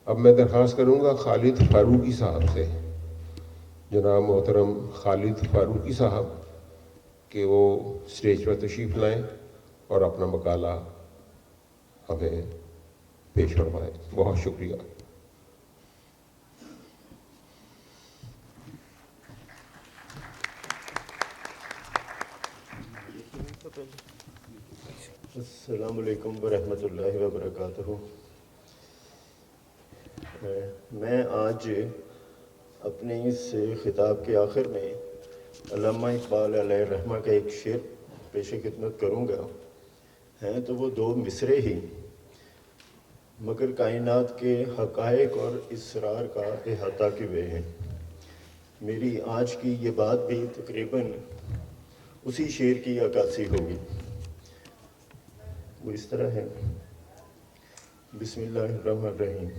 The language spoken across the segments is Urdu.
اب میں درخواست کروں گا خالد فاروقی صاحب سے، جناب محترم خالد فاروقی صاحب، کہ وہ اسٹیج پر تشریف لائیں اور اپنا مقالہ ہمیں پیش فرمائیں۔ بہت شکریہ۔ السلام علیکم ورحمۃ اللہ وبرکاتہ۔ میں آج اپنے اس خطاب کے آخر میں علامہ اقبال علیہ الرحمہ کا ایک شعر پیش خدمت کروں گا۔ ہیں تو وہ دو مصرے ہی، مگر کائنات کے حقائق اور اسرار کا احاطہ کیے ہوئے ہیں۔ میری آج کی یہ بات بھی تقریباً اسی شعر کی عکاسی ہوگی۔ وہ اس طرح ہے: بسم اللہ الرحمن الرحیم۔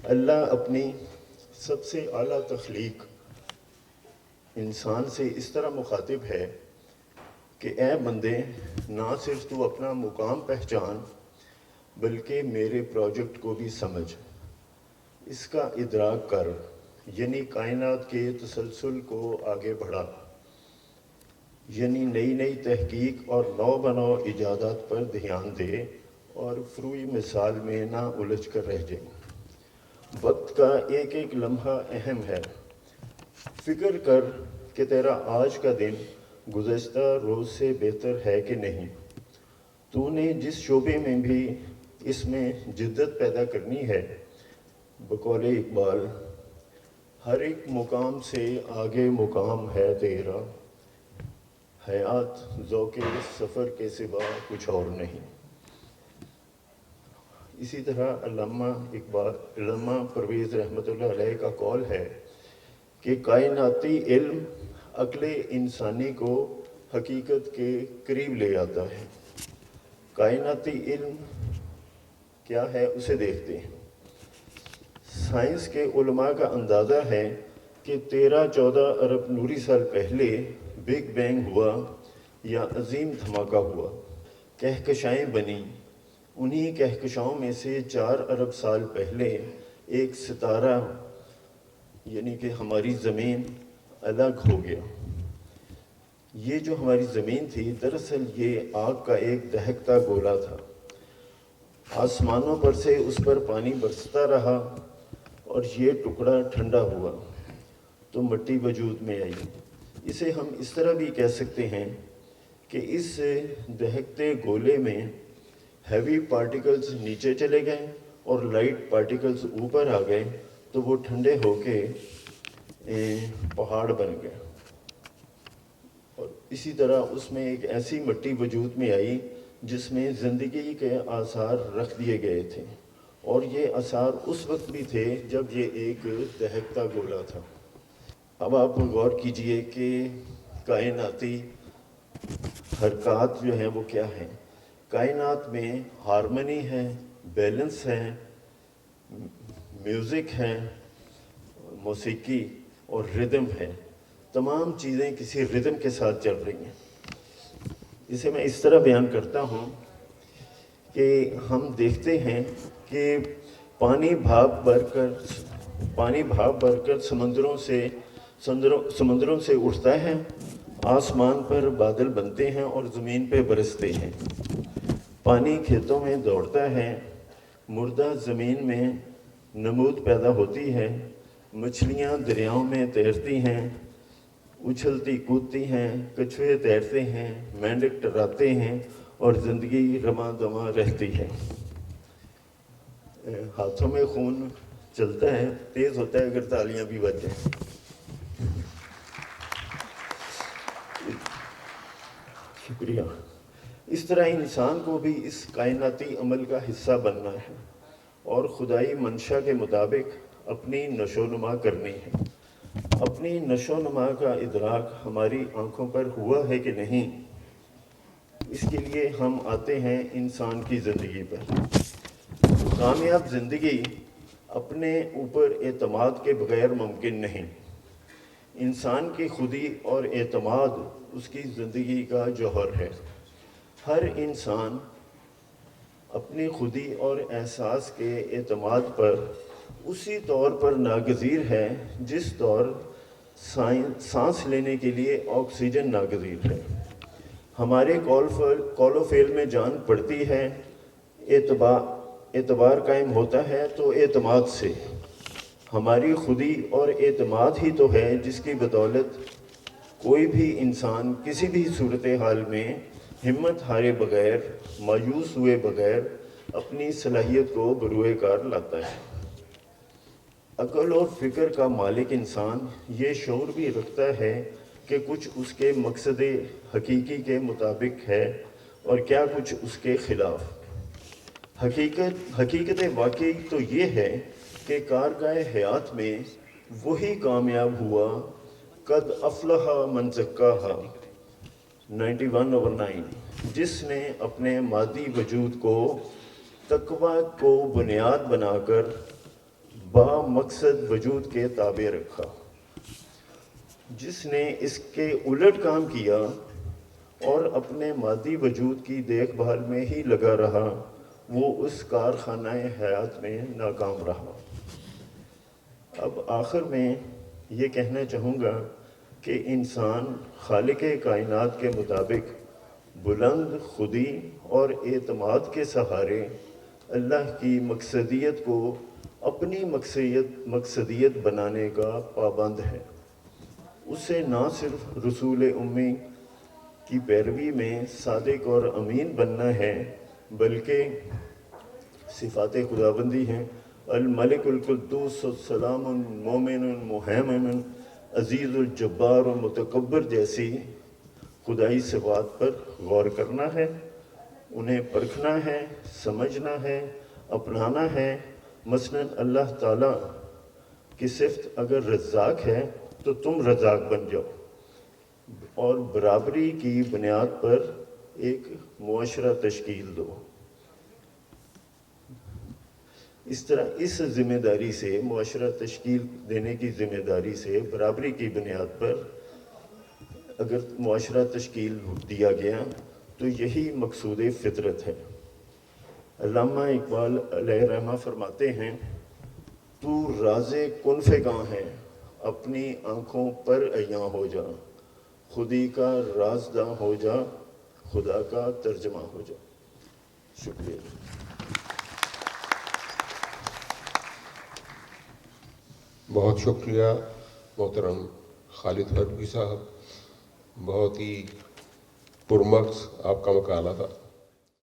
اللہ اپنی سب سے اعلیٰ تخلیق انسان سے اس طرح مخاطب ہے کہ اے بندے، نہ صرف تو اپنا مقام پہچان بلکہ میرے پروجیکٹ کو بھی سمجھ، اس کا ادراک کر، یعنی کائنات کے تسلسل کو آگے بڑھا، یعنی نئی نئی تحقیق اور نو بنو ایجادات پر دھیان دے اور فروئی مثال میں نہ الجھ کر رہ جائے۔ وقت کا ایک ایک لمحہ اہم ہے۔ فکر کر کہ تیرا آج کا دن گزشتہ روز سے بہتر ہے کہ نہیں۔ تو نے جس شعبے میں بھی اس میں جدت پیدا کرنی ہے، بقول اقبال، ہر ایک مقام سے آگے مقام ہے تیرا، حیات ذوق سفر کے سوا کچھ اور نہیں۔ اسی طرح علامہ پرویز رحمۃ اللہ علیہ کا قول ہے کہ کائناتی علم عقل انسانی کو حقیقت کے قریب لے آتا ہے۔ کائناتی علم کیا ہے اسے دیکھتے ہیں۔ سائنس کے علماء کا اندازہ ہے کہ 13-14 ارب نوری سال پہلے بگ بینگ ہوا یا عظیم دھماکہ ہوا، کہکشائیں بنیں۔ انہی کہکشاؤں میں سے 4 ارب سال پہلے ایک ستارہ یعنی کہ ہماری زمین الگ ہو گیا۔ یہ جو ہماری زمین تھی، دراصل یہ آگ کا ایک دہکتا گولا تھا۔ آسمانوں پر سے اس پر پانی برستا رہا اور یہ ٹکڑا ٹھنڈا ہوا تو مٹی وجود میں آئی۔ اسے ہم اس طرح بھی کہہ سکتے ہیں کہ اس دہکتے گولے میں ہیوی پارٹیکلز نیچے چلے گئے اور لائٹ پارٹیکلز اوپر آ گئے تو وہ ٹھنڈے ہو کے پہاڑ بن گئے۔ اور اسی طرح اس میں ایک ایسی مٹی وجود میں آئی جس میں زندگی کے آثار رکھ دیے گئے تھے، اور یہ آثار اس وقت بھی تھے جب یہ ایک دہکتا گولا تھا۔ اب آپ غور کیجئے کہ کائناتی حرکات جو ہیں وہ کیا ہیں۔ کائنات میں ہارمنی ہے، بیلنس ہے، میوزک ہے، موسیقی اور ردم ہے۔ تمام چیزیں کسی ردم کے ساتھ چل رہی ہیں۔ اسے میں اس طرح بیان کرتا ہوں کہ ہم دیکھتے ہیں کہ پانی بھاپ بھر کر سمندروں سے اٹھتا ہے، آسمان پر بادل بنتے ہیں اور زمین پہ برستے ہیں۔ پانی کھیتوں میں دوڑتا ہے، مردہ زمین میں نمود پیدا ہوتی ہے، مچھلیاں دریاؤں میں تیرتی ہیں، اچھلتی کودتی ہیں، کچھوے تیرتے ہیں، مینڈک ٹراتے ہیں اور زندگی رواں دواں رہتی ہے۔ ہاتھوں میں خون چلتا ہے، تیز ہوتا ہے اگر تالیاں بھی بج جائیں۔ شکریہ۔ اس طرح انسان کو بھی اس کائناتی عمل کا حصہ بننا ہے اور خدائی منشا کے مطابق اپنی نشو نما کرنی ہے۔ اپنی نشو نما کا ادراک ہماری آنکھوں پر ہوا ہے کہ نہیں، اس کے لیے ہم آتے ہیں انسان کی زندگی پر۔ کامیاب زندگی اپنے اوپر اعتماد کے بغیر ممکن نہیں۔ انسان کی خودی اور اعتماد اس کی زندگی کا جوہر ہے۔ ہر انسان اپنی خودی اور احساس کے اعتماد پر اسی طور پر ناگزیر ہے جس طور سانس لینے کے لیے آکسیجن ناگزیر ہے۔ ہمارے کال و فعل میں جان پڑتی ہے، اعتبار قائم ہوتا ہے تو اعتماد سے۔ ہماری خودی اور اعتماد ہی تو ہے جس کی بدولت کوئی بھی انسان کسی بھی صورتحال میں ہمت ہارے بغیر، مایوس ہوئے بغیر اپنی صلاحیت کو بروئے کار لاتا ہے۔ عقل اور فکر کا مالک انسان یہ شعور بھی رکھتا ہے کہ کچھ اس کے مقصد حقیقی کے مطابق ہے اور کیا کچھ اس کے خلاف۔ حقیقت واقعی تو یہ ہے کہ کارگاہ حیات میں وہی کامیاب ہوا قد افلح من زکاہا 91/9، جس نے اپنے مادی وجود کو تقوی کو بنیاد بنا کر با مقصد وجود کے تابع رکھا۔ جس نے اس کے الٹ کام کیا اور اپنے مادی وجود کی دیکھ بھال میں ہی لگا رہا، وہ اس کارخانہ حیات میں ناکام رہا۔ اب آخر میں یہ کہنا چاہوں گا کہ انسان خالق کائنات کے مطابق بلند خودی اور اعتماد کے سہارے اللہ کی مقصدیت کو اپنی مقصدیت بنانے کا پابند ہے۔ اسے نہ صرف رسول امی کی پیروی میں صادق اور امین بننا ہے، بلکہ صفات خداوندی ہیں الملک القدوس السلام المومن المہیمن عزیز الجبار المتکبر جیسی خدائی صفات پر غور کرنا ہے، انہیں پرکھنا ہے، سمجھنا ہے، اپنانا ہے۔ مثلاً اللہ تعالیٰ کی صفت اگر رزاق ہے تو تم رزاق بن جاؤ اور برابری کی بنیاد پر ایک معاشرہ تشکیل دو۔ اس طرح اس ذمہ داری سے، معاشرہ تشکیل دینے کی ذمہ داری سے، برابری کی بنیاد پر اگر معاشرہ تشکیل دیا گیا تو یہی مقصود فطرت ہے۔ علامہ اقبال علیہ رحمہ فرماتے ہیں، تو راز کن فگاں ہے اپنی آنکھوں پر عیاں ہو جا، خودی کا رازداں ہو جا، خدا کا ترجمہ ہو جا۔ شکریہ۔ بہت شکریہ محترم خالد فاروقی صاحب، بہت ہی پرمغز آپ کا مقالہ تھا۔